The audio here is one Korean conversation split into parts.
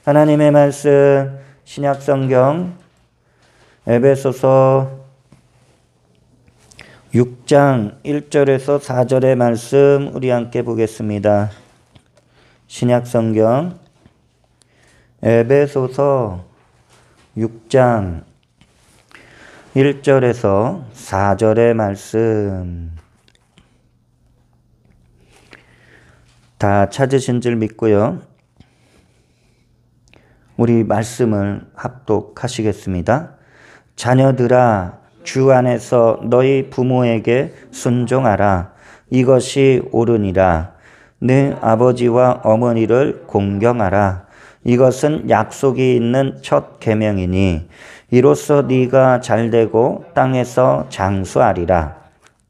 하나님의 말씀 신약성경 에베소서 6장 1절에서 4절의 말씀 우리 함께 보겠습니다. 신약성경 에베소서 6장 1절에서 4절의 말씀 다 찾으신 줄 믿고요. 우리 말씀을 합독하시겠습니다. 자녀들아 주 안에서 너희 부모에게 순종하라. 이것이 옳으니라. 네 아버지와 어머니를 공경하라. 이것은 약속이 있는 첫 계명이니 이로써 네가 잘되고 땅에서 장수하리라.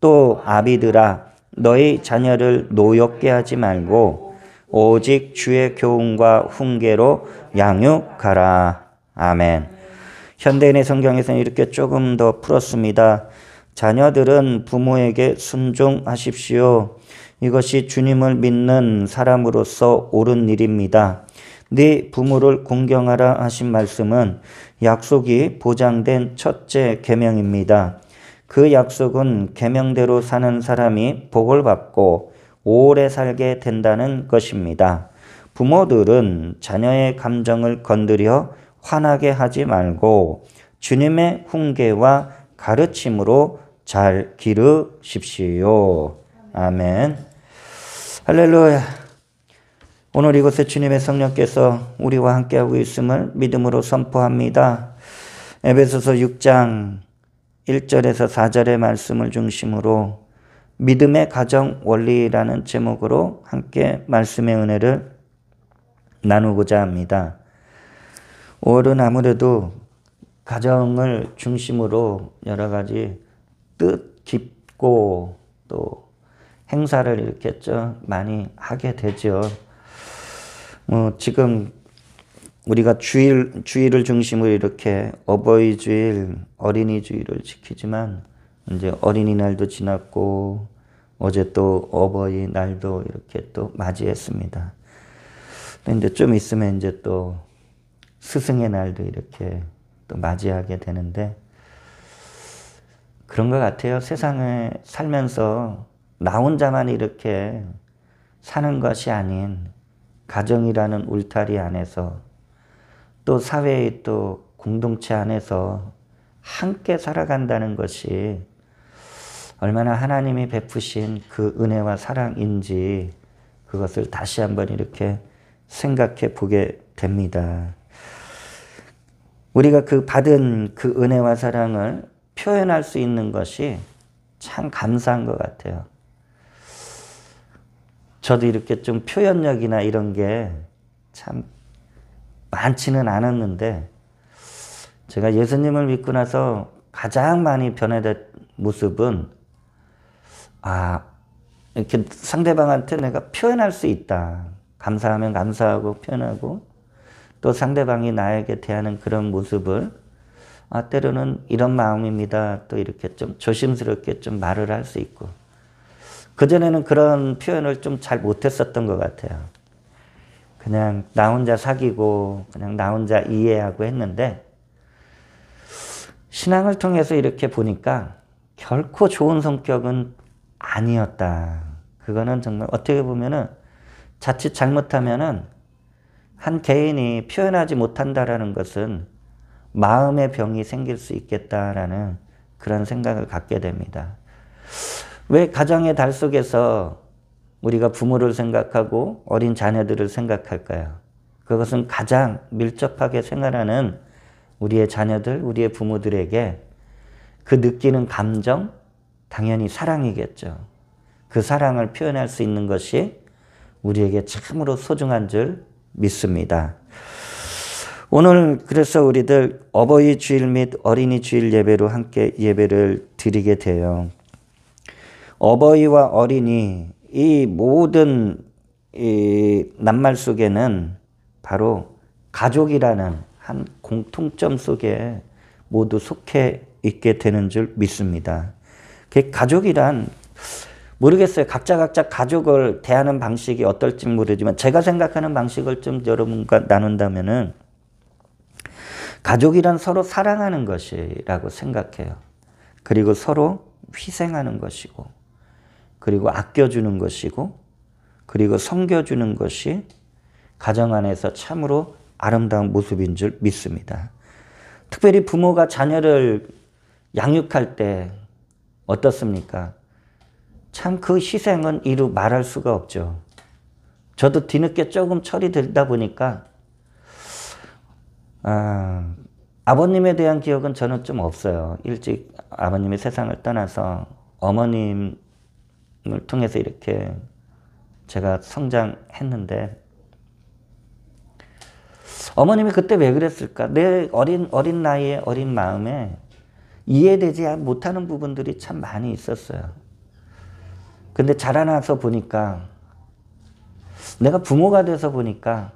또 아비들아 너희 자녀를 노엽게 하지 말고 오직 주의 교훈과 훈계로 양육하라. 아멘. 현대인의 성경에서는 이렇게 조금 더 풀었습니다. 자녀들은 부모에게 순종하십시오. 이것이 주님을 믿는 사람으로서 옳은 일입니다. 네 부모를 공경하라 하신 말씀은 약속이 보장된 첫째 계명입니다. 그 약속은 계명대로 사는 사람이 복을 받고 오래 살게 된다는 것입니다. 부모들은 자녀의 감정을 건드려 화나게 하지 말고 주님의 훈계와 가르침으로 잘 기르십시오. 아멘. 할렐루야. 오늘 이곳에 주님의 성령께서 우리와 함께하고 있음을 믿음으로 선포합니다. 에베소서 6장 1절에서 4절의 말씀을 중심으로 믿음의 가정 원리라는 제목으로 함께 말씀의 은혜를 나누고자 합니다. 5월은 아무래도 가정을 중심으로 여러 가지 뜻 깊고 또 행사를 이렇게 좀 많이 하게 되죠. 지금 우리가 주일을 중심으로 이렇게 어버이 주일, 어린이 주일을 지키지만 이제 어린이날도 지났고 어제 또 어버이날도 이렇게 또 맞이했습니다. 근데 좀 있으면 이제 또 스승의 날도 이렇게 또 맞이하게 되는데 그런 것 같아요. 세상에 살면서 나 혼자만 이렇게 사는 것이 아닌 가정이라는 울타리 안에서 또 사회의 또 공동체 안에서 함께 살아간다는 것이 얼마나 하나님이 베푸신 그 은혜와 사랑인지 그것을 다시 한번 이렇게 생각해 보게 됩니다. 우리가 그 받은 그 은혜와 사랑을 표현할 수 있는 것이 참 감사한 것 같아요. 저도 이렇게 좀 표현력이나 이런 게 참 많지는 않았는데 제가 예수님을 믿고 나서 가장 많이 변화된 모습은 이렇게 상대방한테 내가 표현할 수 있다. 감사하면 감사하고 표현하고 또 상대방이 나에게 대하는 그런 모습을 때로는 이런 마음입니다. 또 이렇게 좀 조심스럽게 좀 말을 할 수 있고 그전에는 그런 표현을 좀 잘 못했었던 것 같아요. 그냥 나 혼자 사귀고 그냥 나 혼자 이해하고 했는데 신앙을 통해서 이렇게 보니까 결코 좋은 성격은 아니었다. 그거는 정말 어떻게 보면은 자칫 잘못하면은 한 개인이 표현하지 못한다라는 것은 마음의 병이 생길 수 있겠다라는 그런 생각을 갖게 됩니다. 왜 가정의 달 속에서 우리가 부모를 생각하고 어린 자녀들을 생각할까요? 그것은 가장 밀접하게 생활하는 우리의 자녀들, 우리의 부모들에게 그 느끼는 감정, 당연히 사랑이겠죠. 그 사랑을 표현할 수 있는 것이 우리에게 참으로 소중한 줄 믿습니다. 오늘 그래서 우리들 어버이 주일 및 어린이 주일 예배로 함께 예배를 드리게 돼요. 어버이와 어린이 이 모든 이 낱말 속에는 바로 가족이라는 한 공통점 속에 모두 속해 있게 되는 줄 믿습니다. 그 가족이란 모르겠어요. 각자 가족을 대하는 방식이 어떨지 모르지만 제가 생각하는 방식을 좀 여러분과 나눈다면은 가족이란 서로 사랑하는 것이라고 생각해요. 그리고 서로 희생하는 것이고, 그리고 아껴주는 것이고, 그리고 섬겨주는 것이 가정 안에서 참으로 아름다운 모습인 줄 믿습니다. 특별히 부모가 자녀를 양육할 때 어떻습니까? 참 그 희생은 이루 말할 수가 없죠. 저도 뒤늦게 조금 철이 들다 보니까 아버님에 대한 기억은 저는 좀 없어요. 일찍 아버님이 세상을 떠나서 어머님을 통해서 이렇게 제가 성장했는데 어머님이 그때 왜 그랬을까? 내 어린 나이에 어린 마음에 이해되지 못하는 부분들이 참 많이 있었어요. 근데 자라나서 보니까 내가 부모가 돼서 보니까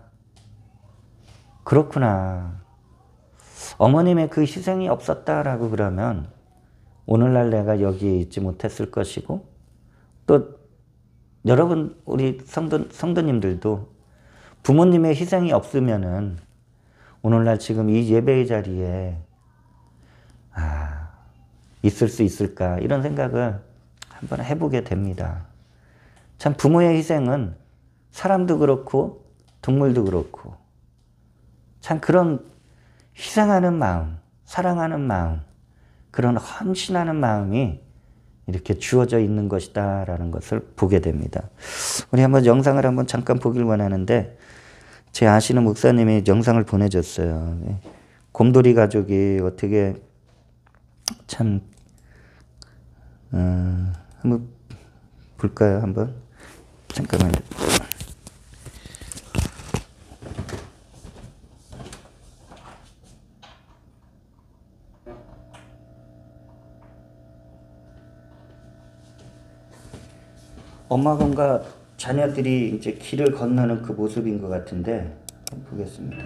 그렇구나. 어머님의 그 희생이 없었다라고 그러면 오늘날 내가 여기에 있지 못했을 것이고 또 여러분 우리 성도님들도 부모님의 희생이 없으면은 오늘날 지금 이 예배의 자리에 있을 수 있을까 이런 생각을 한번 해보게 됩니다. 참 부모의 희생은 사람도 그렇고 동물도 그렇고 참 그런 희생하는 마음, 사랑하는 마음, 그런 헌신하는 마음이 이렇게 주어져 있는 것이다 라는 것을 보게 됩니다. 우리 한번 영상을 한번 잠깐 보길 원하는데 제 아시는 목사님이 영상을 보내줬어요. 곰돌이 가족이 어떻게 참 한번 볼까요? 한번 잠깐만요. 엄마곰과 자녀들이 이제 길을 건너는 그 모습인 것 같은데 한번 보겠습니다.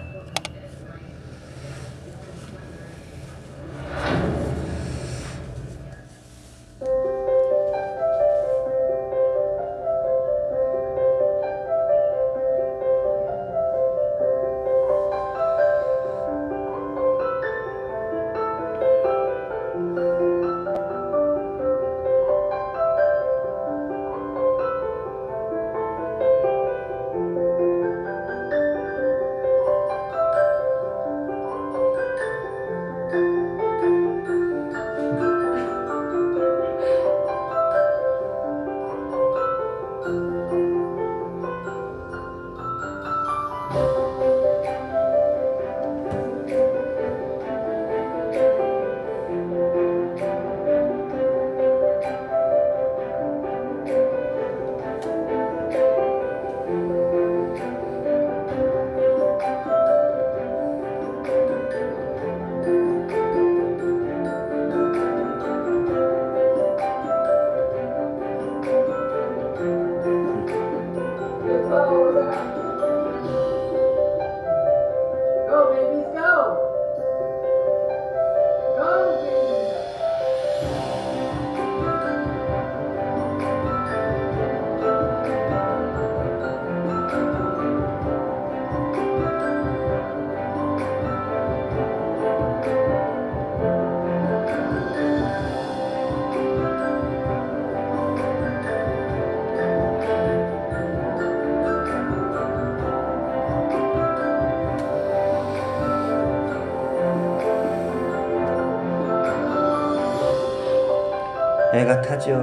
애가 타죠.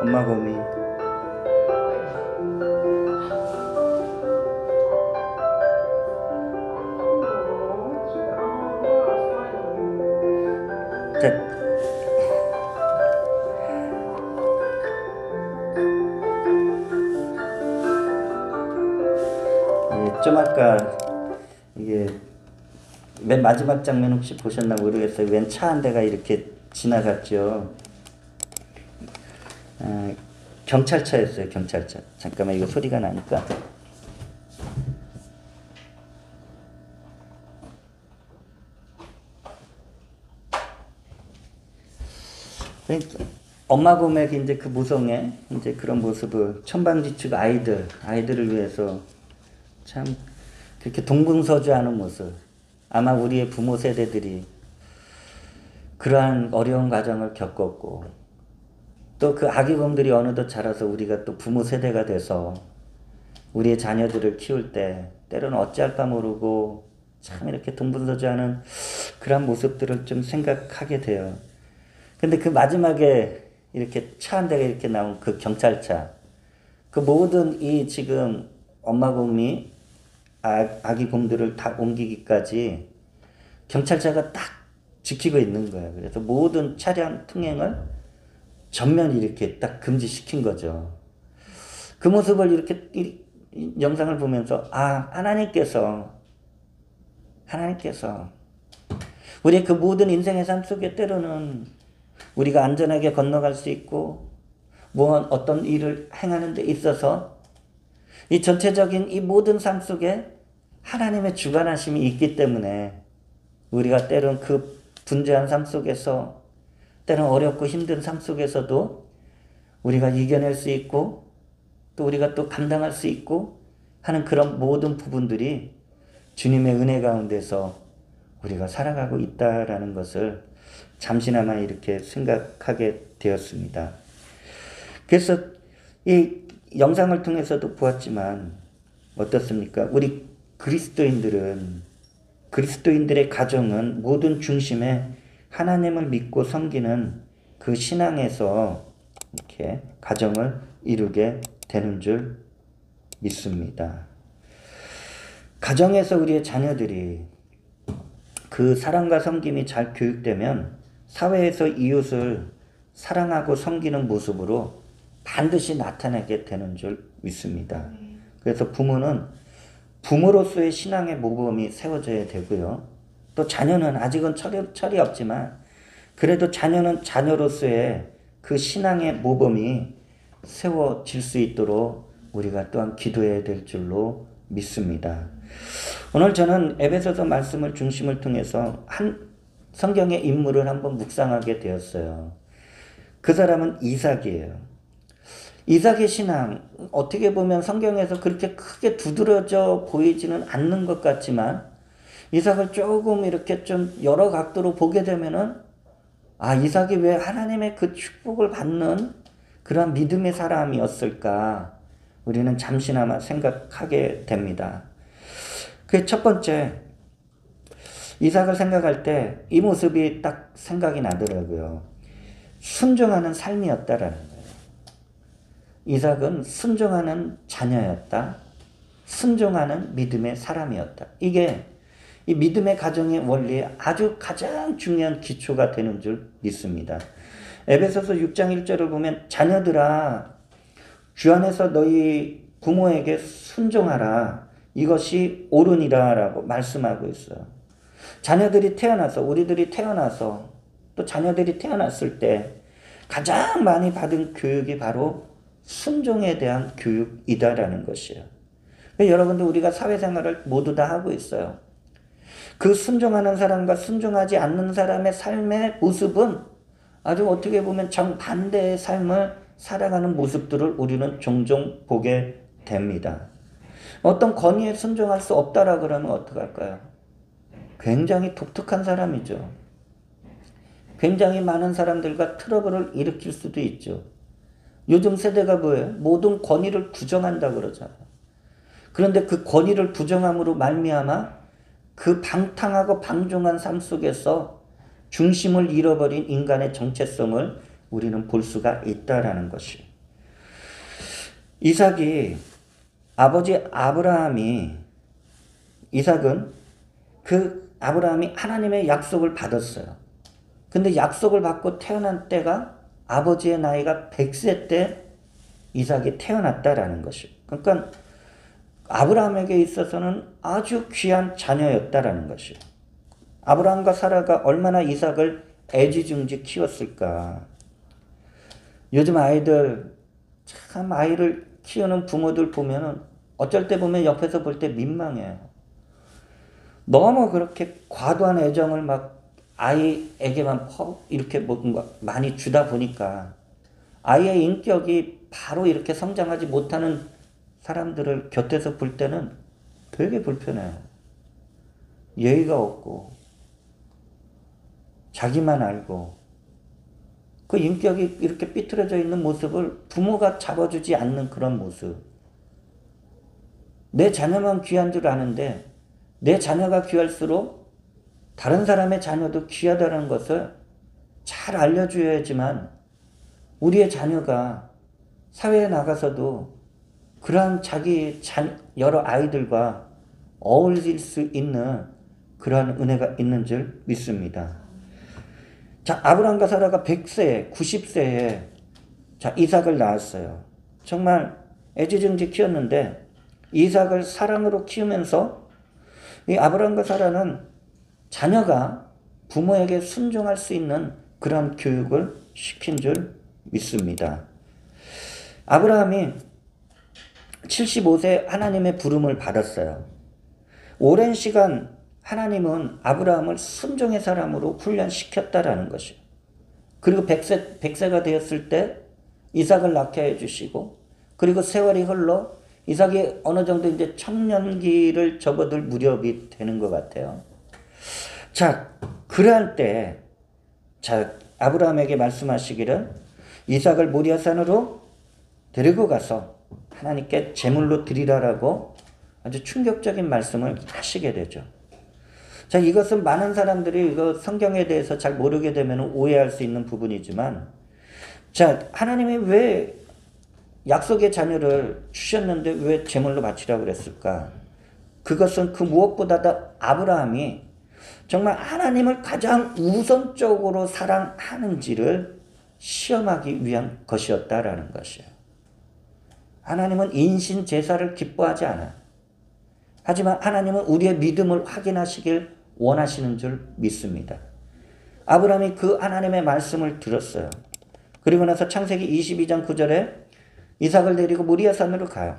엄마 곰이. 자, 좀 아까 이게 맨 마지막 장면 혹시 보셨나 모르겠어요. 웬 차 한 대가 이렇게 지나갔죠. 경찰차였어요. 경찰차. 잠깐만 이거 소리가 나니까. 엄마 고맥이 이제 그 모성의 이제 그런 모습을 천방지축 아이들을 위해서 참 그렇게 동분서주하는 모습. 아마 우리의 부모 세대들이 그러한 어려운 과정을 겪었고 또 그 아기곰들이 어느덧 자라서 우리가 또 부모 세대가 돼서 우리의 자녀들을 키울 때 때로는 어찌할까 모르고 참 이렇게 동분서주하는 그런 모습들을 좀 생각하게 돼요. 근데 그 마지막에 이렇게 차 한 대가 이렇게 나온 그 경찰차, 그 모든 이 지금 엄마 곰이 아기 곰들을 다 옮기기까지 경찰차가 딱 지키고 있는 거예요. 그래서 모든 차량 통행을 전면 이렇게 딱 금지시킨 거죠. 그 모습을 이렇게 이 영상을 보면서 하나님께서 우리의 그 모든 인생의 삶 속에 때로는 우리가 안전하게 건너갈 수 있고 어떤 일을 행하는 데 있어서 이 전체적인 이 모든 삶 속에 하나님의 주관하심이 있기 때문에 우리가 때론 그 분주한 삶 속에서 때론 어렵고 힘든 삶 속에서도 우리가 이겨낼 수 있고 또 우리가 또 감당할 수 있고 하는 그런 모든 부분들이 주님의 은혜 가운데서 우리가 살아가고 있다라는 것을 잠시나마 이렇게 생각하게 되었습니다. 그래서 이 영상을 통해서도 보았지만 어떻습니까? 우리 그리스도인들의 가정은 모든 중심에 하나님을 믿고 섬기는 그 신앙에서 이렇게 가정을 이루게 되는 줄 믿습니다. 가정에서 우리의 자녀들이 그 사랑과 섬김이 잘 교육되면 사회에서 이웃을 사랑하고 섬기는 모습으로 반드시 나타나게 되는 줄 믿습니다. 그래서 부모는 부모로서의 신앙의 모범이 세워져야 되고요. 또 자녀는 아직은 철이 없지만 그래도 자녀는 자녀로서의 그 신앙의 모범이 세워질 수 있도록 우리가 또한 기도해야 될 줄로 믿습니다. 오늘 저는 에베소서 말씀을 중심을 통해서 한 성경의 인물을 한번 묵상하게 되었어요. 그 사람은 이삭이에요. 이삭의 신앙, 어떻게 보면 성경에서 그렇게 크게 두드러져 보이지는 않는 것 같지만 이삭을 조금 이렇게 좀 여러 각도로 보게 되면은 이삭이 왜 하나님의 그 축복을 받는 그런 믿음의 사람이었을까 우리는 잠시나마 생각하게 됩니다. 그 첫 번째, 이삭을 생각할 때 이 모습이 딱 생각이 나더라고요. 순종하는 삶이었다라는 거예요. 이삭은 순종하는 자녀였다. 순종하는 믿음의 사람이었다. 이게 이 믿음의 가정의 원리에 아주 가장 중요한 기초가 되는 줄 믿습니다. 에베소서 6장 1절을 보면 자녀들아 주 안에서 너희 부모에게 순종하라. 이것이 옳으니라 라고 말씀하고 있어요. 우리들이 태어나서 또 자녀들이 태어났을 때 가장 많이 받은 교육이 바로 순종에 대한 교육이다라는 것이에요. 여러분들 우리가 사회생활을 모두 다 하고 있어요. 그 순종하는 사람과 순종하지 않는 사람의 삶의 모습은 아주 어떻게 보면 정반대의 삶을 살아가는 모습들을 우리는 종종 보게 됩니다. 어떤 권위에 순종할 수 없다라 그러면 어떡할까요? 굉장히 독특한 사람이죠. 굉장히 많은 사람들과 트러블을 일으킬 수도 있죠. 요즘 세대가 뭐예요? 모든 권위를 부정한다 그러잖아요. 그런데 그 권위를 부정함으로 말미암아 그 방탕하고 방종한 삶 속에서 중심을 잃어버린 인간의 정체성을 우리는 볼 수가 있다라는 것이에요. 아버지 이삭은 그 아브라함이 하나님의 약속을 받았어요. 근데 약속을 받고 태어난 때가 아버지의 나이가 100세 때 이삭이 태어났다라는 것이에요. 그러니까 아브라함에게 있어서는 아주 귀한 자녀였다라는 것이에요. 아브라함과 사라가 얼마나 이삭을 애지중지 키웠을까. 요즘 아이를 키우는 부모들 보면은 어쩔 때 보면 옆에서 볼 때 민망해요. 너무 그렇게 과도한 애정을 막 아이에게만 이렇게 뭔가 많이 주다 보니까 아이의 인격이 바로 이렇게 성장하지 못하는 사람들을 곁에서 볼 때는 되게 불편해요. 예의가 없고 자기만 알고 그 인격이 이렇게 삐뚤어져 있는 모습을 부모가 잡아주지 않는 그런 모습. 내 자녀만 귀한 줄 아는데 내 자녀가 귀할수록 다른 사람의 자녀도 귀하다는 것을 잘 알려줘야지만 우리의 자녀가 사회에 나가서도 그러한 자기 여러 아이들과 어울릴 수 있는 그러한 은혜가 있는 줄 믿습니다. 자, 아브라함과 사라가 100세, 90세에 자, 이삭을 낳았어요. 정말 애지중지 키웠는데 이삭을 사랑으로 키우면서 이 아브라함과 사라는 자녀가 부모에게 순종할 수 있는 그런 교육을 시킨 줄 믿습니다. 아브라함이 75세 하나님의 부름을 받았어요. 오랜 시간 하나님은 아브라함을 순종의 사람으로 훈련시켰다라는 것이에요. 그리고 100세가 되었을 때 이삭을 낳게 해주시고, 그리고 세월이 흘러 이삭이 어느 정도 이제 청년기를 접어들 무렵이 되는 것 같아요. 자, 그럴 때, 자, 아브라함에게 말씀하시기를 이삭을 모리아산으로 데리고 가서 하나님께 제물로 드리라라고 아주 충격적인 말씀을 하시게 되죠. 자, 이것은 많은 사람들이 이거 성경에 대해서 잘 모르게 되면 오해할 수 있는 부분이지만, 자, 하나님이 왜 약속의 자녀를 주셨는데 왜 제물로 바치라고 그랬을까? 그것은 그 무엇보다도 아브라함이 정말 하나님을 가장 우선적으로 사랑하는지를 시험하기 위한 것이었다라는 것이에요. 하나님은 인신 제사를 기뻐하지 않아요. 하지만 하나님은 우리의 믿음을 확인하시길 원하시는 줄 믿습니다. 아브라함이 그 하나님의 말씀을 들었어요. 그리고 나서 창세기 22장 9절에 이삭을 데리고 모리아산으로 가요.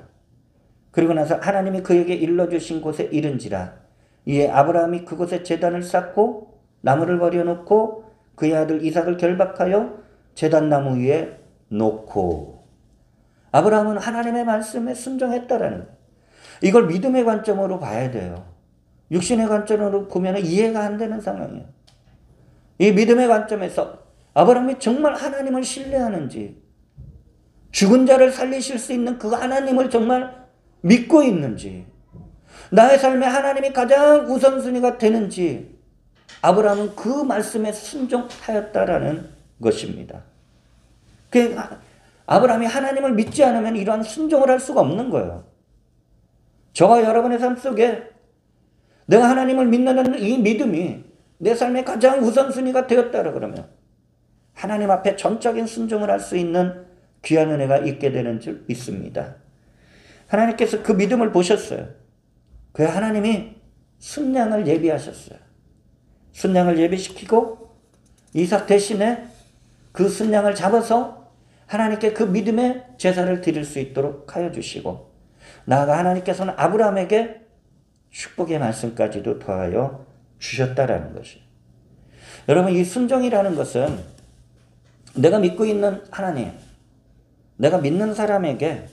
그리고 나서 하나님이 그에게 일러주신 곳에 이른지라. 이에 아브라함이 그곳에 제단을 쌓고 나무를 버려놓고 그의 아들 이삭을 결박하여 제단나무 위에 놓고. 아브라함은 하나님의 말씀에 순종했다라는 거예요. 이걸 믿음의 관점으로 봐야 돼요. 육신의 관점으로 보면 이해가 안 되는 상황이에요. 이 믿음의 관점에서 아브라함이 정말 하나님을 신뢰하는지, 죽은 자를 살리실 수 있는 그 하나님을 정말 믿고 있는지, 나의 삶에 하나님이 가장 우선순위가 되는지, 아브라함은 그 말씀에 순종하였다라는 것입니다. 아브라함이 하나님을 믿지 않으면 이러한 순종을 할 수가 없는 거예요. 저와 여러분의 삶 속에 내가 하나님을 믿는 이 믿음이 내 삶의 가장 우선순위가 되었다라 그러면 하나님 앞에 전적인 순종을 할 수 있는 귀한 은혜가 있게 되는 줄 믿습니다. 하나님께서 그 믿음을 보셨어요. 그 하나님이 순양을 예비하셨어요. 순양을 예비시키고 이삭 대신에 그 순양을 잡아서 하나님께 그 믿음의 제사를 드릴 수 있도록 하여 주시고, 나아가 하나님께서는 아브라함에게 축복의 말씀까지도 더하여 주셨다라는 것이에요. 여러분, 이 순종이라는 것은 내가 믿고 있는 하나님, 내가 믿는 사람에게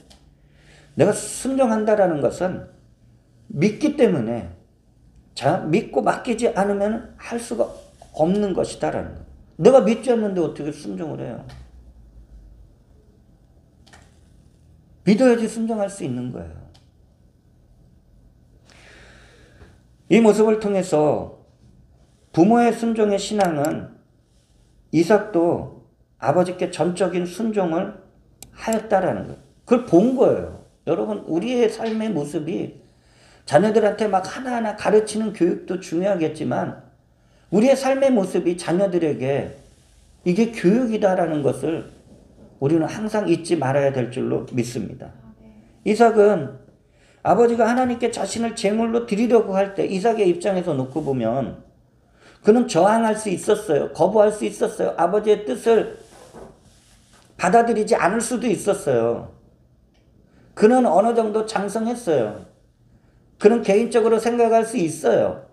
내가 순종한다라는 것은 믿기 때문에, 자, 믿고 맡기지 않으면 할 수가 없는 것이다라는 거예요. 내가 믿지 않는데 어떻게 순종을 해요? 믿어야지 순종할 수 있는 거예요. 이 모습을 통해서 부모의 순종의 신앙은 이삭도 아버지께 전적인 순종을 하였다라는 거예요. 그걸 본 거예요. 여러분, 우리의 삶의 모습이 자녀들한테 막 하나하나 가르치는 교육도 중요하겠지만 우리의 삶의 모습이 자녀들에게 이게 교육이다라는 것을 우리는 항상 잊지 말아야 될 줄로 믿습니다. 이삭은 아버지가 하나님께 자신을 제물로 드리려고 할 때 이삭의 입장에서 놓고 보면 그는 저항할 수 있었어요. 거부할 수 있었어요. 아버지의 뜻을 받아들이지 않을 수도 있었어요. 그는 어느 정도 장성했어요. 그는 개인적으로 생각할 수 있어요.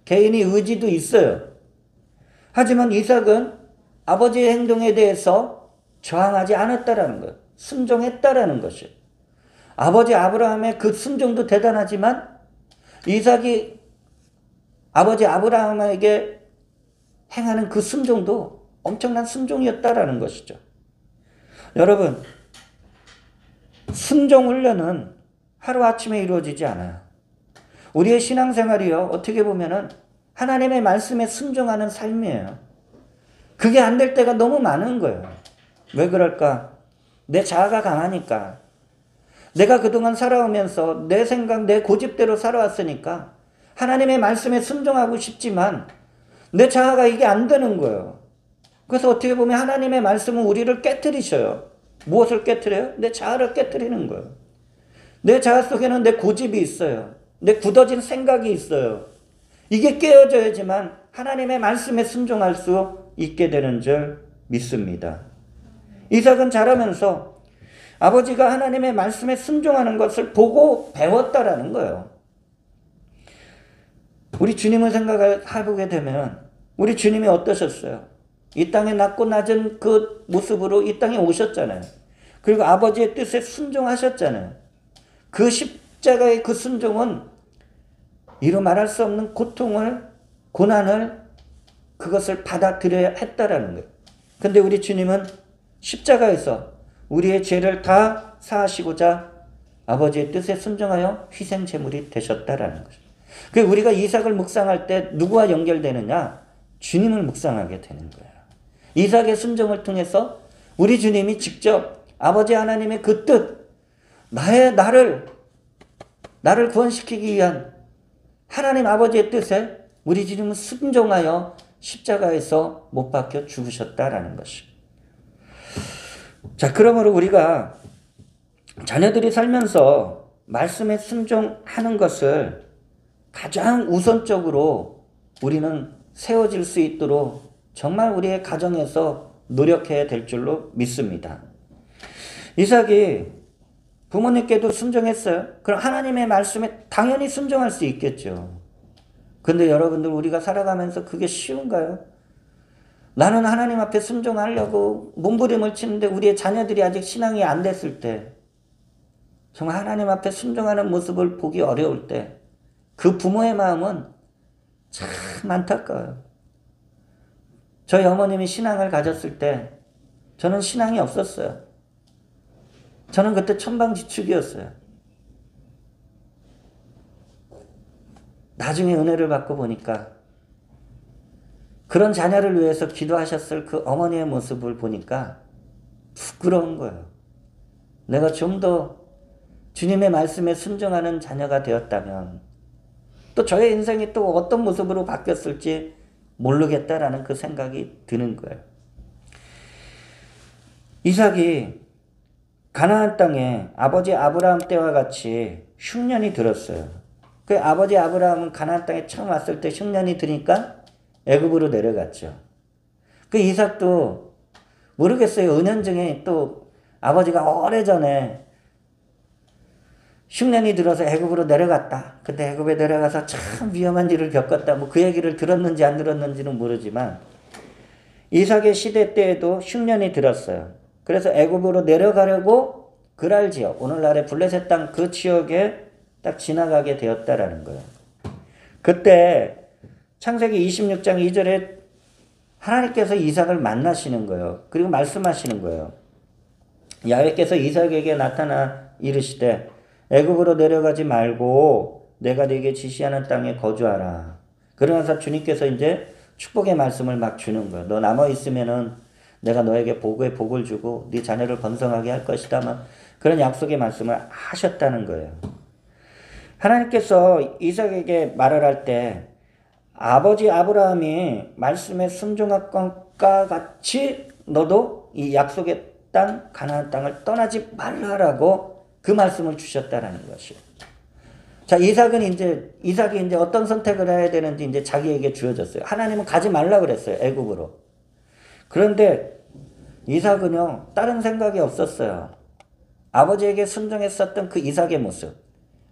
개인의 의지도 있어요. 하지만 이삭은 아버지의 행동에 대해서 저항하지 않았다라는 거예요. 순종했다라는 것이에요. 아버지 아브라함의 그 순종도 대단하지만 이삭이 아버지 아브라함에게 행하는 그 순종도 엄청난 순종이었다라는 것이죠. 여러분, 순종 훈련은 하루아침에 이루어지지 않아요. 우리의 신앙생활이요, 어떻게 보면은 하나님의 말씀에 순종하는 삶이에요. 그게 안 될 때가 너무 많은 거예요. 왜 그럴까? 내 자아가 강하니까. 내가 그동안 살아오면서 내 생각, 내 고집대로 살아왔으니까 하나님의 말씀에 순종하고 싶지만 내 자아가 이게 안 되는 거예요. 그래서 어떻게 보면 하나님의 말씀은 우리를 깨트리셔요. 무엇을 깨트려요? 내 자아를 깨트리는 거예요. 내 자아 속에는 내 고집이 있어요. 내 굳어진 생각이 있어요. 이게 깨어져야지만 하나님의 말씀에 순종할 수 있게 되는 줄 믿습니다. 이삭은 자라면서 아버지가 하나님의 말씀에 순종하는 것을 보고 배웠다라는 거예요. 우리 주님을 생각해보게 되면 우리 주님이 어떠셨어요? 이 땅에 낮고 낮은 그 모습으로 이 땅에 오셨잖아요. 그리고 아버지의 뜻에 순종하셨잖아요. 그 십자가의 그 순종은 이루 말할 수 없는 고통을, 고난을, 그것을 받아들여야 했다라는 거예요. 근데 우리 주님은 십자가에서 우리의 죄를 다 사하시고자 아버지의 뜻에 순종하여 희생 제물이 되셨다라는 거죠. 그 우리가 이삭을 묵상할 때 누구와 연결되느냐? 주님을 묵상하게 되는 거예요. 이삭의 순종을 통해서 우리 주님이 직접 아버지 하나님의 그 뜻, 나를 구원시키기 위한 하나님 아버지의 뜻에 우리 주님은 순종하여 십자가에서 못 박혀 죽으셨다라는 것입니다. 자, 그러므로 우리가 자녀들이 살면서 말씀에 순종하는 것을 가장 우선적으로 우리는 세워질 수 있도록 정말 우리의 가정에서 노력해야 될 줄로 믿습니다. 이삭이 부모님께도 순종했어요. 그럼 하나님의 말씀에 당연히 순종할 수 있겠죠. 근데 여러분들, 우리가 살아가면서 그게 쉬운가요? 나는 하나님 앞에 순종하려고 몸부림을 치는데 우리의 자녀들이 아직 신앙이 안 됐을 때, 정말 하나님 앞에 순종하는 모습을 보기 어려울 때 그 부모의 마음은 참 안타까워요. 저희 어머님이 신앙을 가졌을 때 저는 신앙이 없었어요. 저는 그때 천방지축이었어요. 나중에 은혜를 받고 보니까 그런 자녀를 위해서 기도하셨을 그 어머니의 모습을 보니까 부끄러운 거예요. 내가 좀 더 주님의 말씀에 순종하는 자녀가 되었다면 또 저의 인생이 또 어떤 모습으로 바뀌었을지 모르겠다라는 그 생각이 드는 거예요. 이삭이 가나안 땅에 아버지 아브라함 때와 같이 흉년이 들었어요. 그 아버지 아브라함은 가나안 땅에 처음 왔을 때 흉년이 드니까 애굽으로 내려갔죠. 그 이삭도 모르겠어요. 은연중에 또 아버지가 오래전에 흉년이 들어서 애굽으로 내려갔다. 근데 애굽에 내려가서 참 위험한 일을 겪었다. 뭐 그 얘기를 들었는지 안 들었는지는 모르지만 이삭의 시대 때에도 흉년이 들었어요. 그래서 애굽으로 내려가려고 그랄 지역, 오늘날의 블레셋 땅 그 지역에 딱 지나가게 되었다라는 거예요. 그때 창세기 26장 2절에 하나님께서 이삭을 만나시는 거예요. 그리고 말씀하시는 거예요. 야훼께서 이삭에게 나타나 이르시되 애굽으로 내려가지 말고 내가 네게 지시하는 땅에 거주하라. 그러면서 주님께서 이제 축복의 말씀을 막 주는 거예요. 너 남아 있으면은 내가 너에게 복의 복을 주고 네 자녀를 번성하게 할 것이다. 막 그런 약속의 말씀을 하셨다는 거예요. 하나님께서 이삭에게 말을 할 때 아버지 아브라함이 말씀에 순종할 것과 같이 너도 이 약속의 땅 가나안 땅을 떠나지 말라라고 그 말씀을 주셨다라는 것이에요. 자, 이삭이 이제 어떤 선택을 해야 되는지 이제 자기에게 주어졌어요. 하나님은 가지 말라 그랬어요. 애굽으로. 그런데 이삭은요, 다른 생각이 없었어요. 아버지에게 순종했었던 그 이삭의 모습.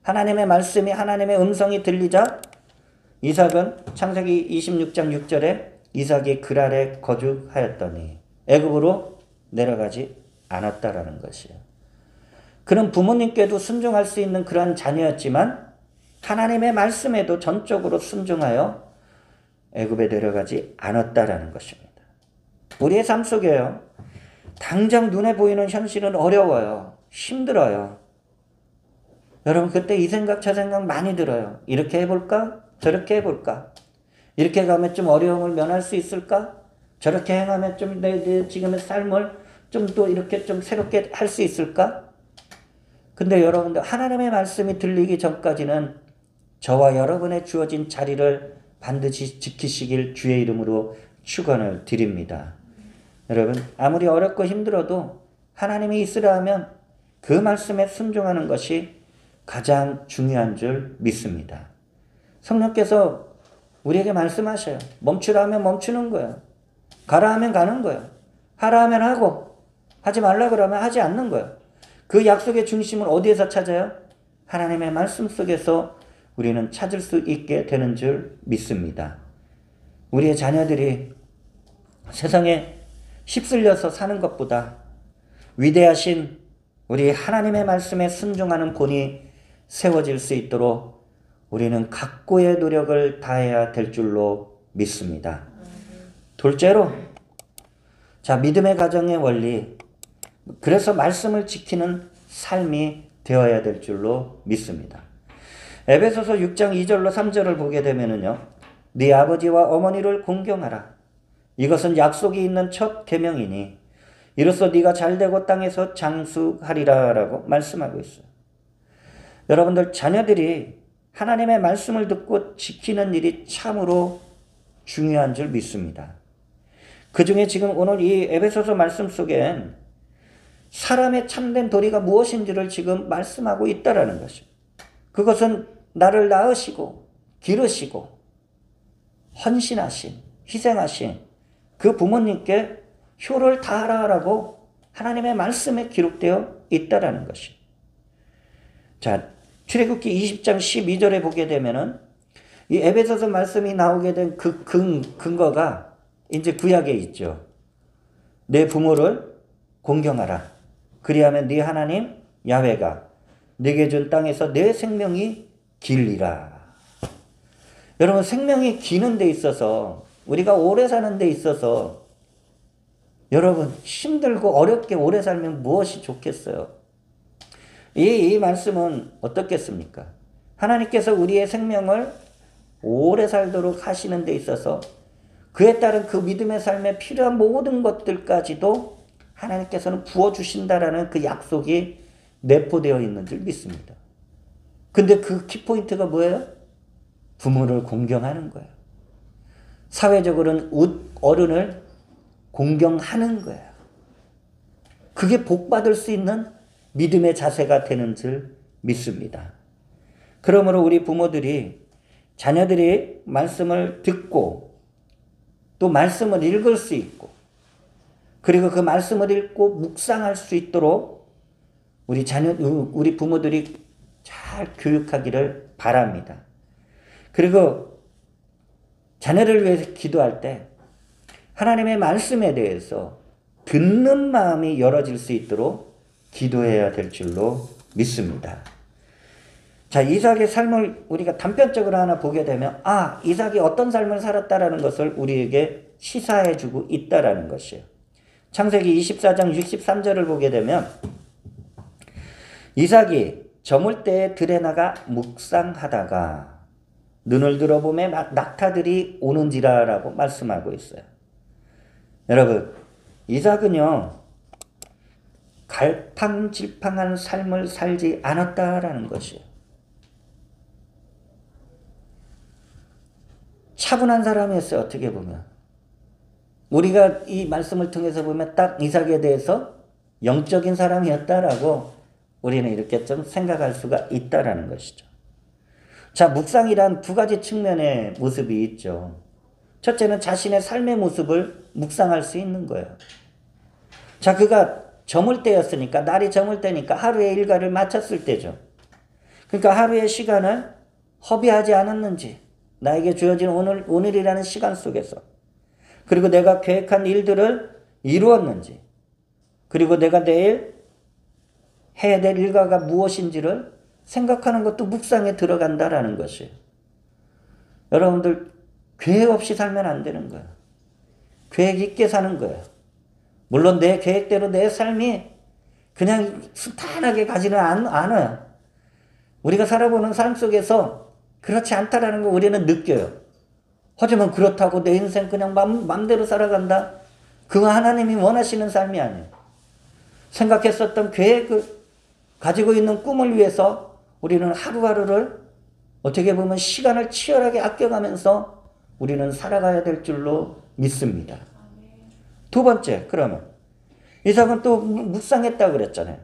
하나님의 말씀이, 하나님의 음성이 들리자 이삭은 창세기 26장 6절에 이삭이 그랄에 거주하였더니 애굽으로 내려가지 않았다라는 것이에요. 그는 부모님께도 순종할 수 있는 그러한 자녀였지만 하나님의 말씀에도 전적으로 순종하여 애굽에 내려가지 않았다라는 것입니다. 우리의 삶 속에요. 당장 눈에 보이는 현실은 어려워요. 힘들어요. 여러분 그때 이 생각 저 생각 많이 들어요. 이렇게 해볼까? 저렇게 해볼까? 이렇게 가면 좀 어려움을 면할 수 있을까? 저렇게 행하면 좀 내 지금의 삶을 좀 또 이렇게 좀 새롭게 할 수 있을까? 근데 여러분들 하나님의 말씀이 들리기 전까지는 저와 여러분의 주어진 자리를 반드시 지키시길 주의 이름으로 축원을 드립니다. 여러분 아무리 어렵고 힘들어도 하나님이 있으라 하면 그 말씀에 순종하는 것이 가장 중요한 줄 믿습니다. 성령께서 우리에게 말씀하셔요. 멈추라 하면 멈추는 거예요. 가라 하면 가는 거예요. 하라 하면 하고 하지 말라 그러면 하지 않는 거예요. 그 약속의 중심을 어디에서 찾아요? 하나님의 말씀 속에서 우리는 찾을 수 있게 되는 줄 믿습니다. 우리의 자녀들이 세상에 휩쓸려서 사는 것보다 위대하신 우리 하나님의 말씀에 순종하는 본이 세워질 수 있도록 우리는 각고의 노력을 다해야 될 줄로 믿습니다. 둘째로, 자, 믿음의 가정의 원리. 그래서 말씀을 지키는 삶이 되어야 될 줄로 믿습니다. 에베소서 6장 2절로 3절을 보게 되면은요. 네 아버지와 어머니를 공경하라. 이것은 약속이 있는 첫 계명이니 이로써 네가 잘되고 땅에서 장수하리라 라고 말씀하고 있어요. 여러분들 자녀들이 하나님의 말씀을 듣고 지키는 일이 참으로 중요한 줄 믿습니다. 그 중에 지금 오늘 이 에베소서 말씀 속엔 사람의 참된 도리가 무엇인지를 지금 말씀하고 있다라는 것이죠. 그것은 나를 낳으시고 기르시고 헌신하신, 희생하신 그 부모님께 효를 다하라라고 하나님의 말씀에 기록되어 있다라는 것이죠. 자, 출애굽기 20장 12절에 보게 되면은 이 에베소서 말씀이 나오게 된 그 근거가 이제 구약에 있죠. 내 부모를 공경하라. 그리하면 네 하나님 야훼가 네게 준 땅에서 내 생명이 길리라. 여러분 생명이 기는 데 있어서 우리가 오래 사는 데 있어서 여러분 힘들고 어렵게 오래 살면 무엇이 좋겠어요? 이 말씀은 어떻겠습니까? 하나님께서 우리의 생명을 오래 살도록 하시는 데 있어서 그에 따른 그 믿음의 삶에 필요한 모든 것들까지도 하나님께서는 부어주신다라는 그 약속이 내포되어 있는 줄 믿습니다. 근데 그 키포인트가 뭐예요? 부모를 공경하는 거예요. 사회적으로는 어른을 공경하는 거예요. 그게 복받을 수 있는 믿음의 자세가 되는 줄 믿습니다. 그러므로 우리 부모들이 자녀들이 말씀을 듣고 또 말씀을 읽을 수 있고 그리고 그 말씀을 읽고 묵상할 수 있도록 우리 부모들이 잘 교육하기를 바랍니다. 그리고 자녀를 위해서 기도할 때 하나님의 말씀에 대해서 듣는 마음이 열어질 수 있도록 기도해야 될 줄로 믿습니다. 자, 이삭의 삶을 우리가 단편적으로 하나 보게 되면 이삭이 어떤 삶을 살았다라는 것을 우리에게 시사해주고 있다라는 것이에요. 창세기 24장 63절을 보게 되면 이삭이 저물 때에 들에 나가 묵상하다가 눈을 들어보매 낙타들이 오는지라라고 말씀하고 있어요. 여러분, 이삭은요 갈팡질팡한 삶을 살지 않았다라는 것이에요. 차분한 사람이었어요. 어떻게 보면 우리가 이 말씀을 통해서 보면 딱 이삭에 대해서 영적인 사람이었다라고 우리는 이렇게 좀 생각할 수가 있다라는 것이죠. 자, 묵상이란 두 가지 측면의 모습이 있죠. 첫째는 자신의 삶의 모습을 묵상할 수 있는 거예요. 자, 그가 저물 때였으니까, 날이 저물 때니까 하루의 일과를 마쳤을 때죠. 그러니까 하루의 시간을 허비하지 않았는지, 나에게 주어진 오늘이라는 시간 속에서, 그리고 내가 계획한 일들을 이루었는지, 그리고 내가 내일 해야 될 일과가 무엇인지를 생각하는 것도 묵상에 들어간다라는 것이에요. 여러분들 계획 없이 살면 안 되는 거예요. 계획 있게 사는 거예요. 물론 내 계획대로 내 삶이 그냥 순탄하게 가지는 않아요. 우리가 살아보는 삶 속에서 그렇지 않다라는 거 우리는 느껴요. 하지만 그렇다고 내 인생 그냥 맘대로 살아간다? 그거 하나님이 원하시는 삶이 아니에요. 생각했었던 계획을 가지고 있는 꿈을 위해서 우리는 하루하루를 어떻게 보면 시간을 치열하게 아껴가면서 우리는 살아가야 될 줄로 믿습니다. 두 번째, 그러면 이삭은 또 묵상했다고 그랬잖아요.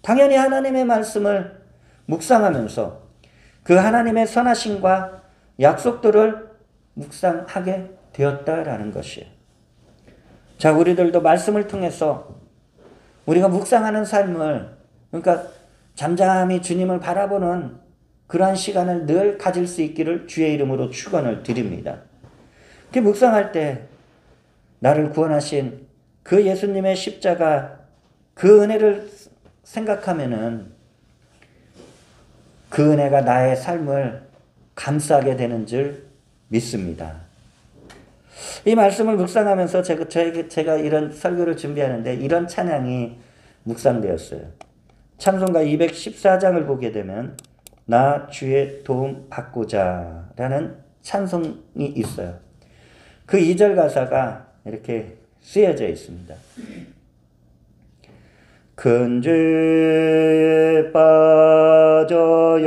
당연히 하나님의 말씀을 묵상하면서 그 하나님의 선하심과 약속들을 묵상하게 되었다라는 것이에요. 자, 우리들도 말씀을 통해서 우리가 묵상하는 삶을, 그러니까 잠잠히 주님을 바라보는 그러한 시간을 늘 가질 수 있기를 주의 이름으로 축원을 드립니다. 그 묵상할 때 나를 구원하신 그 예수님의 십자가, 그 은혜를 생각하면은 그 은혜가 나의 삶을 감싸게 되는 줄 믿습니다. 이 말씀을 묵상하면서 제가 이런 설교를 준비하는데 이런 찬양이 묵상되었어요. 찬송가 214장을 보게 되면 나 주의 도움 받고자 라는 찬송이 있어요. 그 2절 가사가 이렇게 쓰여져 있습니다. 큰 죄에 빠져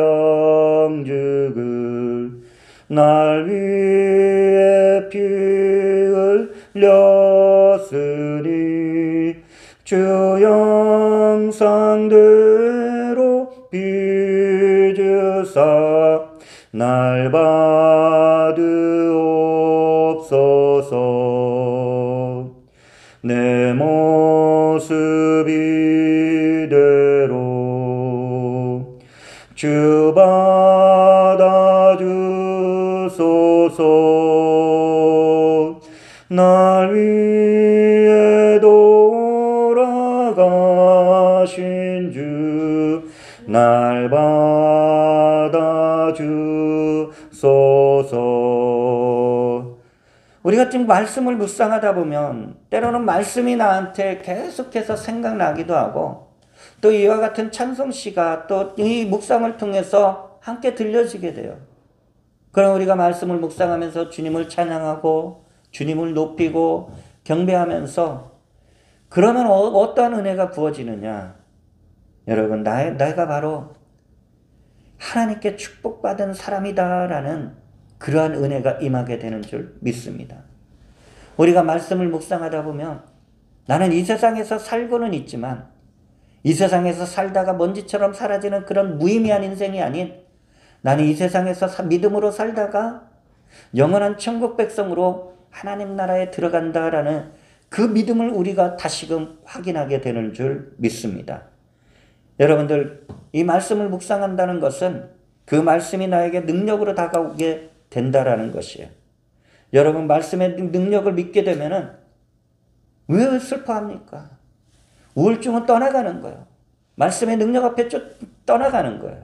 영죽을 날 위해 피 흘렸으니 주 형상대로 빚으사 날 받으옵소서. 내 모습 이대로 주 받아주소서. 날 위해 돌아가신 주 날 받아주소서. 우리가 지금 말씀을 묵상하다 보면 때로는 말씀이 나한테 계속해서 생각나기도 하고 또 이와 같은 찬송시가 또 이 묵상을 통해서 함께 들려지게 돼요. 그럼 우리가 말씀을 묵상하면서 주님을 찬양하고 주님을 높이고 경배하면서 그러면 어떠한 은혜가 부어지느냐? 여러분, 내가 바로 하나님께 축복받은 사람이다라는 그러한 은혜가 임하게 되는 줄 믿습니다. 우리가 말씀을 묵상하다 보면 나는 이 세상에서 살고는 있지만 이 세상에서 살다가 먼지처럼 사라지는 그런 무의미한 인생이 아닌 나는 이 세상에서 믿음으로 살다가 영원한 천국 백성으로 하나님 나라에 들어간다라는 그 믿음을 우리가 다시금 확인하게 되는 줄 믿습니다. 여러분들, 이 말씀을 묵상한다는 것은 그 말씀이 나에게 능력으로 다가오게 된다라는 것이에요. 여러분, 말씀의 능력을 믿게 되면은 왜 슬퍼합니까? 우울증은 떠나가는 거예요. 말씀의 능력 앞에 떠나가는 거예요.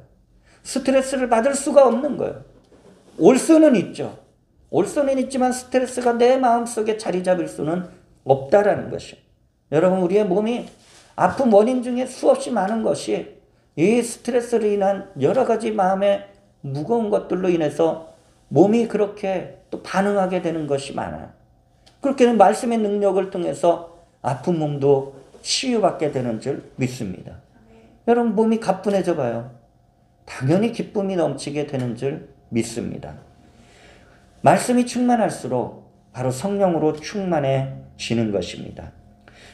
스트레스를 받을 수가 없는 거예요. 올 수는 있죠. 올 수는 있지만 스트레스가 내 마음속에 자리 잡을 수는 없다라는 것이에요. 여러분, 우리의 몸이 아픈 원인 중에 수없이 많은 것이 이 스트레스로 인한 여러 가지 마음의 무거운 것들로 인해서 몸이 그렇게 또 반응하게 되는 것이 많아요. 그렇게는 말씀의 능력을 통해서 아픈 몸도 치유받게 되는 줄 믿습니다. 여러분, 몸이 가뿐해져 봐요. 당연히 기쁨이 넘치게 되는 줄 믿습니다. 말씀이 충만할수록 바로 성령으로 충만해지는 것입니다.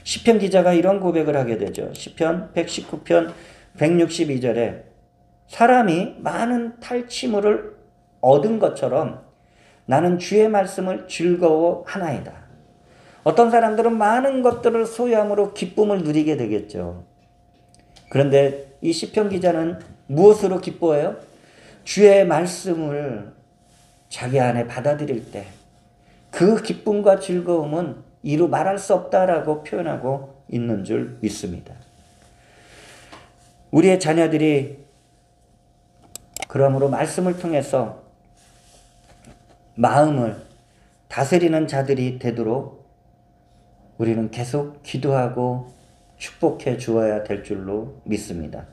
시편 기자가 이런 고백을 하게 되죠. 시편 119편 162절에 사람이 많은 탈취물을 얻은 것처럼 나는 주의 말씀을 즐거워하나이다. 어떤 사람들은 많은 것들을 소유함으로 기쁨을 누리게 되겠죠. 그런데 이 시편 기자는 무엇으로 기뻐해요? 주의 말씀을 자기 안에 받아들일 때 그 기쁨과 즐거움은 이루 말할 수 없다라고 표현하고 있는 줄 믿습니다. 우리의 자녀들이 그러므로 말씀을 통해서 마음을 다스리는 자들이 되도록 우리는 계속 기도하고 축복해 주어야 될 줄로 믿습니다.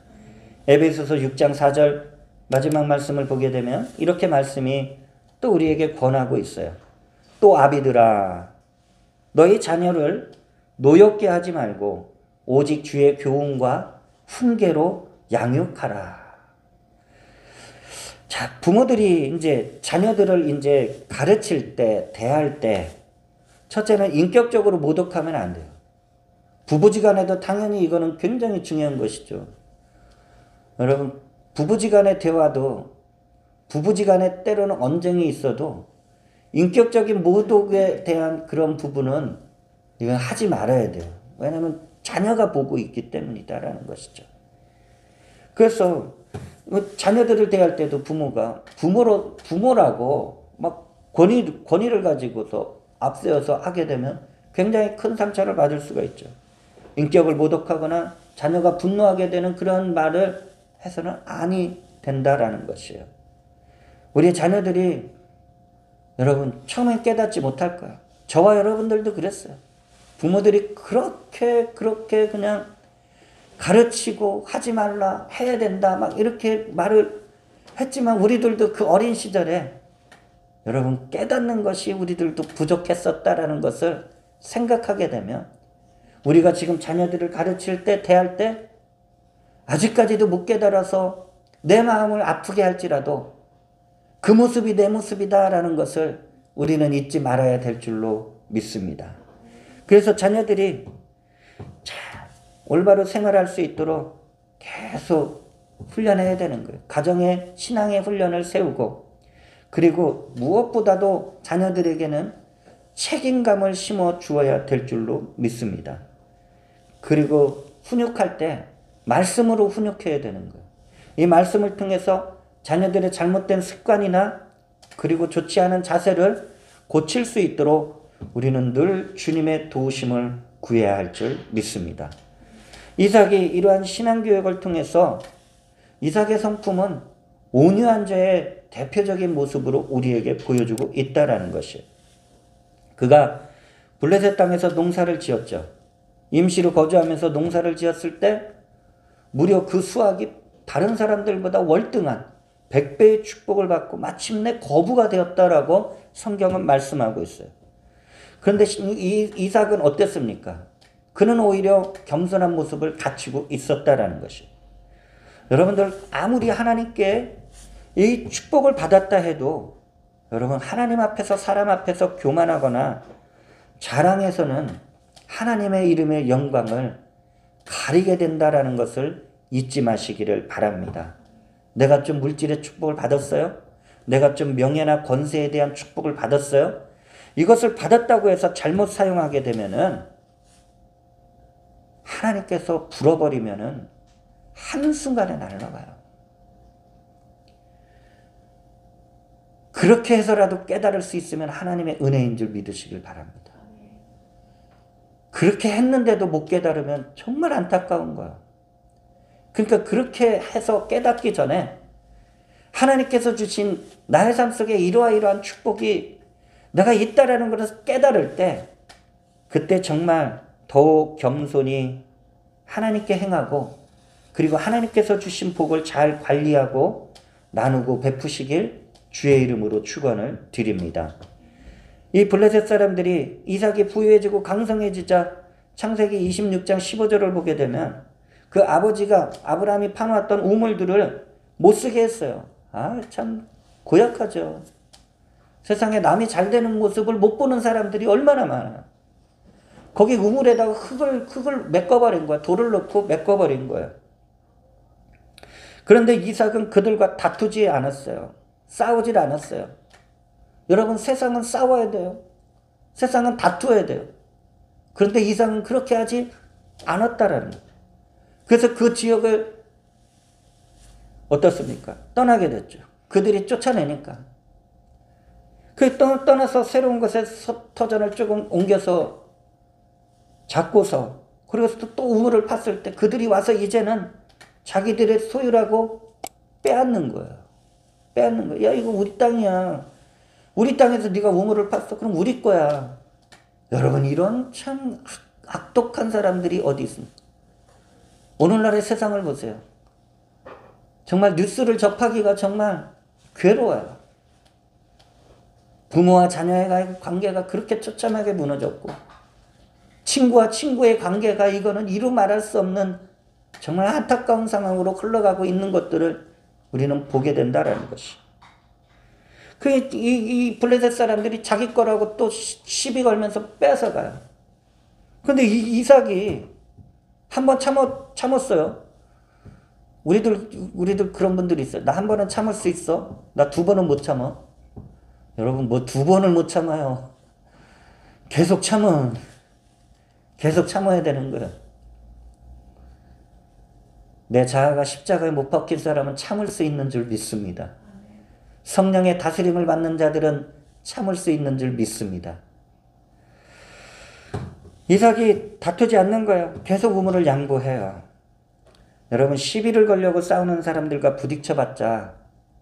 에베소서 6장 4절 마지막 말씀을 보게 되면 이렇게 말씀이 또 우리에게 권하고 있어요. 또 아비들아 너희 자녀를 노엽게 하지 말고 오직 주의 교훈과 훈계로 양육하라. 자, 부모들이 이제 자녀들을 이제 가르칠 때, 대할 때, 첫째는 인격적으로 모독하면 안 돼요. 부부지간에도 당연히 이거는 굉장히 중요한 것이죠. 여러분, 부부지간의 대화도, 부부지간에 때로는 언쟁이 있어도 인격적인 모독에 대한 그런 부분은 이건 하지 말아야 돼요. 왜냐하면 자녀가 보고 있기 때문이다라는 것이죠. 그래서 자녀들을 대할 때도 부모가 부모라고 막 권위를 가지고서 앞세워서 하게 되면 굉장히 큰 상처를 받을 수가 있죠. 인격을 모독하거나 자녀가 분노하게 되는 그런 말을 해서는 아니 된다라는 것이에요. 우리 자녀들이 여러분 처음엔 깨닫지 못할 거야. 저와 여러분들도 그랬어요. 부모들이 그렇게 그냥 가르치고 하지 말라 해야 된다 막 이렇게 말을 했지만 우리들도 그 어린 시절에 여러분 깨닫는 것이 우리들도 부족했었다라는 것을 생각하게 되면 우리가 지금 자녀들을 가르칠 때 대할 때 아직까지도 못 깨달아서 내 마음을 아프게 할지라도 그 모습이 내 모습이다라는 것을 우리는 잊지 말아야 될 줄로 믿습니다. 그래서 자녀들이 올바로 생활할 수 있도록 계속 훈련해야 되는 거예요. 가정의 신앙의 훈련을 세우고 그리고 무엇보다도 자녀들에게는 책임감을 심어 주어야 될 줄로 믿습니다. 그리고 훈육할 때 말씀으로 훈육해야 되는 거예요. 이 말씀을 통해서 자녀들의 잘못된 습관이나 그리고 좋지 않은 자세를 고칠 수 있도록 우리는 늘 주님의 도우심을 구해야 할 줄 믿습니다. 이삭이 이러한 신앙교육을 통해서 이삭의 성품은 온유한 자의 대표적인 모습으로 우리에게 보여주고 있다는 것이에요. 그가 블레셋 땅에서 농사를 지었죠. 임시로 거주하면서 농사를 지었을 때 무려 그 수확이 다른 사람들보다 월등한 100배의 축복을 받고 마침내 거부가 되었다라고 성경은 말씀하고 있어요. 그런데 이삭은 어땠습니까? 그는 오히려 겸손한 모습을 갖추고 있었다라는 것이에요. 여러분들 아무리 하나님께 이 축복을 받았다 해도 여러분 하나님 앞에서 사람 앞에서 교만하거나 자랑해서는 하나님의 이름의 영광을 가리게 된다라는 것을 잊지 마시기를 바랍니다. 내가 좀 물질의 축복을 받았어요? 내가 좀 명예나 권세에 대한 축복을 받았어요? 이것을 받았다고 해서 잘못 사용하게 되면은 하나님께서 불어버리면은 한순간에 날아가요. 그렇게 해서라도 깨달을 수 있으면 하나님의 은혜인 줄 믿으시길 바랍니다. 그렇게 했는데도 못 깨달으면 정말 안타까운 거야. 그러니까 그렇게 해서 깨닫기 전에 하나님께서 주신 나의 삶 속에 이러한 축복이 내가 있다라는 것을 깨달을 때 그때 정말 더욱 겸손히 하나님께 행하고 그리고 하나님께서 주신 복을 잘 관리하고 나누고 베푸시길 주의 이름으로 축원을 드립니다. 이 블레셋 사람들이 이삭이 부유해지고 강성해지자 창세기 26장 15절을 보게 되면 그 아버지가 아브라함이 파놓았던 우물들을 못 쓰게 했어요. 참 고약하죠. 세상에 남이 잘 되는 모습을 못 보는 사람들이 얼마나 많아. 거기 우물에다가 흙을 메꿔버린 거야. 돌을 넣고 메꿔버린 거야. 그런데 이삭은 그들과 다투지 않았어요. 싸우질 않았어요. 여러분 세상은 싸워야 돼요. 세상은 다투어야 돼요. 그런데 이삭은 그렇게 하지 않았다라는 거예요. 그래서 그 지역을 어떻습니까? 떠나게 됐죠. 그들이 쫓아내니까. 그 떠나서 새로운 곳에 터전을 조금 옮겨서 잡고서 그래서 또 우물을 팠을 때 그들이 와서 이제는 자기들의 소유라고 빼앗는 거예요. 빼앗는 거야. 야, 이거 우리 땅이야. 우리 땅에서 네가 우물을 팠어. 그럼 우리 거야. 여러분, 이런 참 악독한 사람들이 어디 있습니까? 오늘날의 세상을 보세요. 정말 뉴스를 접하기가 정말 괴로워요. 부모와 자녀의 관계가 그렇게 처참하게 무너졌고, 친구와 친구의 관계가 이거는 이루 말할 수 없는 정말 안타까운 상황으로 흘러가고 있는 것들을 우리는 보게 된다라는 것이. 이 블레셋 사람들이 자기 거라고 또 시비 걸면서 뺏어가요. 근데 이삭이 한번 참았어요. 우리들 그런 분들이 있어요. 나 한 번은 참을 수 있어. 나 두 번은 못 참아. 여러분, 뭐 두 번을 못 참아요. 계속 참아야 되는 거예요. 내 자아가 십자가에 못 박힌 사람은 참을 수 있는 줄 믿습니다. 성령의 다스림을 받는 자들은 참을 수 있는 줄 믿습니다. 이삭이 다투지 않는 거예요. 계속 우물을 양보해요. 여러분, 시비를 걸려고 싸우는 사람들과 부딪혀봤자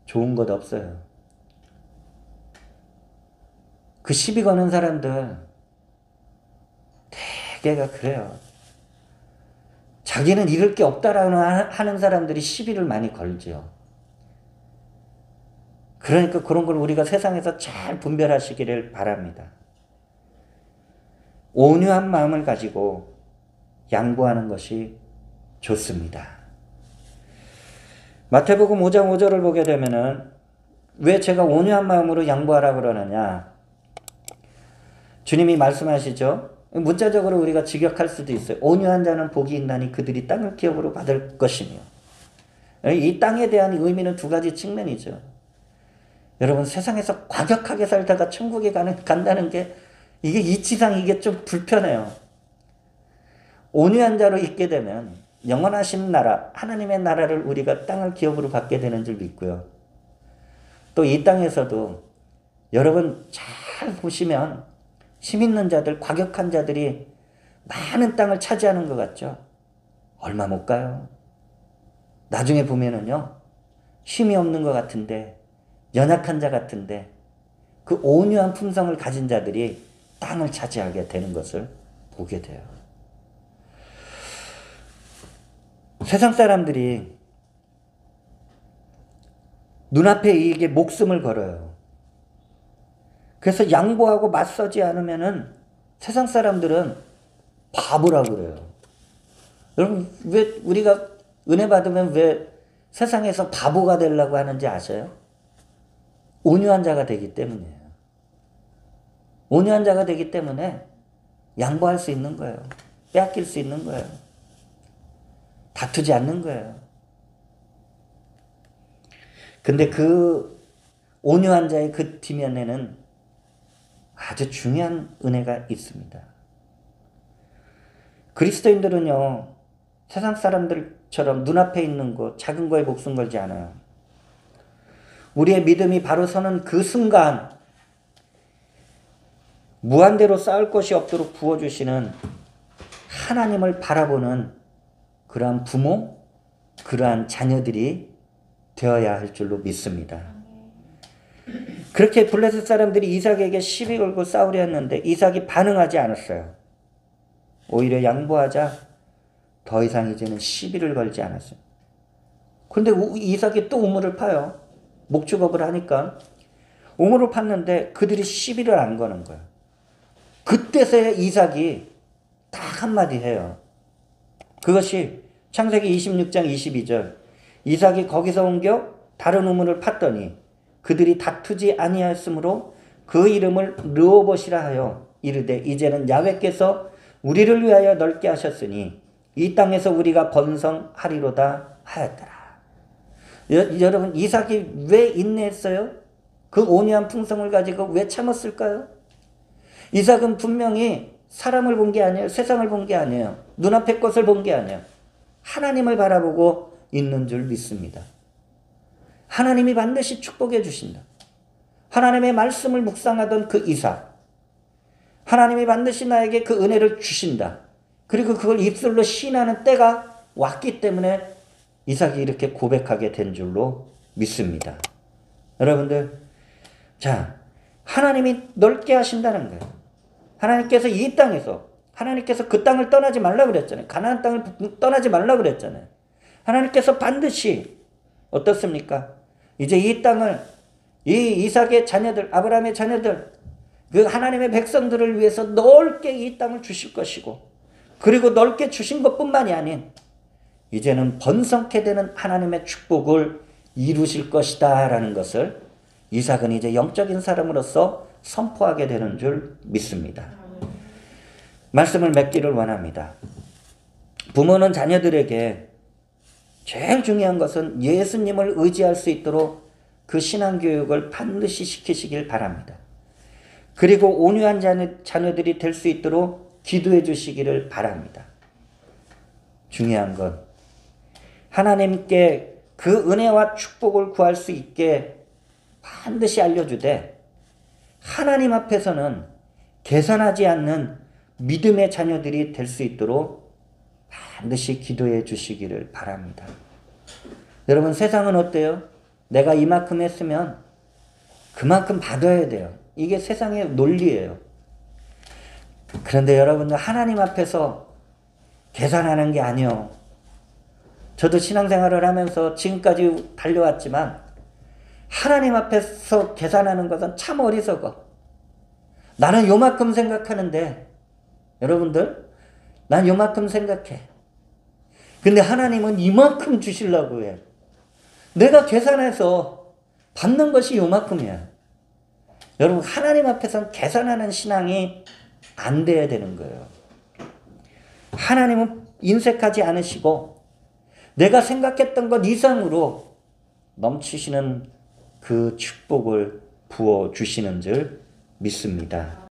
좋은 것 없어요. 그 시비 거는 사람들 대개가 그래요. 자기는 잃을 게 없다라고 하는 사람들이 시비를 많이 걸죠. 그러니까 그런 걸 우리가 세상에서 잘 분별하시기를 바랍니다. 온유한 마음을 가지고 양보하는 것이 좋습니다. 마태복음 5장 5절을 보게 되면은 왜 제가 온유한 마음으로 양보하라 그러느냐? 주님이 말씀하시죠. 문자적으로 우리가 직역할 수도 있어요. 온유한 자는 복이 있나니 그들이 땅을 기업으로 받을 것이며. 이 땅에 대한 의미는 두 가지 측면이죠. 여러분, 세상에서 과격하게 살다가 천국에 간다는 게 이게 이치상 이게 좀 불편해요. 온유한 자로 있게 되면 영원하신 나라, 하나님의 나라를 우리가 땅을 기업으로 받게 되는 줄 믿고요. 또 이 땅에서도 여러분 잘 보시면 힘 있는 자들, 과격한 자들이 많은 땅을 차지하는 것 같죠? 얼마 못 가요. 나중에 보면은요, 힘이 없는 것 같은데, 연약한 자 같은데, 그 온유한 품성을 가진 자들이 땅을 차지하게 되는 것을 보게 돼요. 세상 사람들이 눈앞에 이게 목숨을 걸어요. 그래서 양보하고 맞서지 않으면은 세상 사람들은 바보라고 그래요. 여러분, 왜 우리가 은혜 받으면 왜 세상에서 바보가 되려고 하는지 아세요? 온유한 자가 되기 때문이에요. 온유한 자가 되기 때문에 양보할 수 있는 거예요. 빼앗길 수 있는 거예요. 다투지 않는 거예요. 근데 그 온유한 자의 그 뒷면에는 아주 중요한 은혜가 있습니다. 그리스도인들은요, 세상 사람들처럼 눈앞에 있는 것, 작은 거에 목숨 걸지 않아요. 우리의 믿음이 바로 서는 그 순간 무한대로 쌓을 것이 없도록 부어주시는 하나님을 바라보는 그러한 부모, 그러한 자녀들이 되어야 할 줄로 믿습니다. 그렇게 블레셋 사람들이 이삭에게 시비 걸고 싸우려 했는데 이삭이 반응하지 않았어요. 오히려 양보하자 더 이상 이제는 시비를 걸지 않았어요. 근데 이삭이 또 우물을 파요. 목축업을 하니까 우물을 팠는데 그들이 시비를 안 거는 거예요. 그때서야 이삭이 딱 한마디 해요. 그것이 창세기 26장 22절. 이삭이 거기서 옮겨 다른 우물을 팠더니 그들이 다투지 아니하였으므로 그 이름을 르호봇이라 하여 이르되 이제는 야훼께서 우리를 위하여 넓게 하셨으니 이 땅에서 우리가 번성하리로다 하였더라. 여러분, 이삭이 왜 인내했어요? 그 온유한 풍성을 가지고 왜 참았을까요? 이삭은 분명히 사람을 본 게 아니에요. 세상을 본 게 아니에요. 눈앞의 것을 본 게 아니에요. 하나님을 바라보고 있는 줄 믿습니다. 하나님이 반드시 축복해 주신다. 하나님의 말씀을 묵상하던 그 이삭. 하나님이 반드시 나에게 그 은혜를 주신다. 그리고 그걸 입술로 시인하는 때가 왔기 때문에 이삭이 이렇게 고백하게 된 줄로 믿습니다. 여러분들, 자, 하나님이 넓게 하신다는 거예요. 하나님께서 이 땅에서, 하나님께서 그 땅을 떠나지 말라고 그랬잖아요. 가나안 땅을 떠나지 말라고 그랬잖아요. 하나님께서 반드시 어떻습니까? 이제 이 땅을, 이 이삭의 자녀들, 아브라함의 자녀들, 그 하나님의 백성들을 위해서 넓게 이 땅을 주실 것이고, 그리고 넓게 주신 것뿐만이 아닌 이제는 번성케 되는 하나님의 축복을 이루실 것이다 라는 것을 이삭은 이제 영적인 사람으로서 선포하게 되는 줄 믿습니다. 말씀을 맺기를 원합니다. 부모는 자녀들에게 제일 중요한 것은 예수님을 의지할 수 있도록 그 신앙교육을 반드시 시키시길 바랍니다. 그리고 온유한 자녀들이 될 수 있도록 기도해 주시기를 바랍니다. 중요한 건 하나님께 그 은혜와 축복을 구할 수 있게 반드시 알려주되, 하나님 앞에서는 계산하지 않는 믿음의 자녀들이 될 수 있도록 반드시 기도해 주시기를 바랍니다. 여러분, 세상은 어때요? 내가 이만큼 했으면 그만큼 받아야 돼요. 이게 세상의 논리예요. 그런데 여러분들, 하나님 앞에서 계산하는 게 아니요. 저도 신앙생활을 하면서 지금까지 달려왔지만 하나님 앞에서 계산하는 것은 참 어리석어. 나는 요만큼 생각하는데, 여러분들, 난 요만큼 생각해. 근데 하나님은 이만큼 주시려고 해. 내가 계산해서 받는 것이 요만큼이야. 여러분, 하나님 앞에서는 계산하는 신앙이 안 돼야 되는 거예요. 하나님은 인색하지 않으시고 내가 생각했던 것 이상으로 넘치시는 그 축복을 부어주시는 줄 믿습니다.